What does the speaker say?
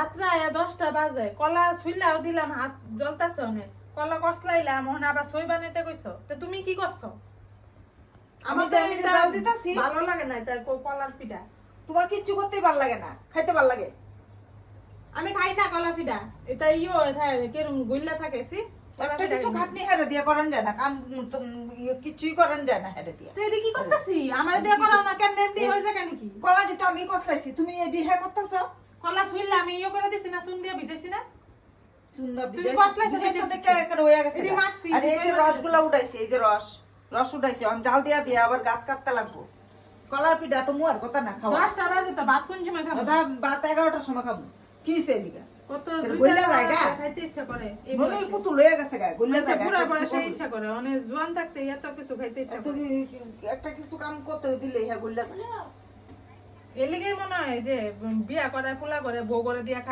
রাত্রে আয়া 10টা বাজে কলা ছুইলাও দিলাম হাত জ্বলতাছে অনেক কলা কসলাইলাম ওখানে আবার সই বানাইতে কইছো তো তুমি কি করছো আমি তো আমি যে জাল দিতাছি ভালো লাগে না তার কলার পিঠা তোমার কিচ্ছু করতেই ভাল লাগে না খাইতে ভাল লাগে আমি খাই না কলা পিঠা এটা ইও থাকে কেরম গইলা থাকে সি একটা কিছু খাটনি হেরে দিয়ে করেন যায় না কাম কিছুই করেন যায় না হেরে দিয়ে তো এটা কি করতেছি আমার দিয়ে করাও না কেন এমডি হয়ে যায় কেন কি কলাটি তো আমি কষলাইছি তুমি এডি হ্যাঁ করতেছো কলা ছুইলা আমি ইও করে দিছি না চুন দিয়ে ভিজাইছি না সুন্দর তুমি কষলাইছো বিদেশ দেখে একের হয়ে গেছে এটি মাখছি, আর এই যে রসগুলা উঠাইছি এই যে রস উঠাইছি আমি জাল দিয়া দিয়ে আবার গাছ কাটতে লাগবো কলার পিঠা তো মুয়ার কথা না খাওয়া 10টা বাজে তো ভাত কোন সময় খাবো কথা বাত 11টার সময় খাবো কি হইছে এদিকে কত গইলা যায় গা খাইতে ইচ্ছা করে এই মনে হয় পুতুল হয়ে গেছে গা গইলা যায় পুরা বয়সে ইচ্ছা করে অনেক জোয়ান থাকতে এত কিছু খাইতে ইচ্ছা করে একটা কিছু কাম করতে দিলে হ্যাঁ গইলা যায় এলিগে মনে হয় যে বিয়া করে পোলা করে বউ করে দিয়া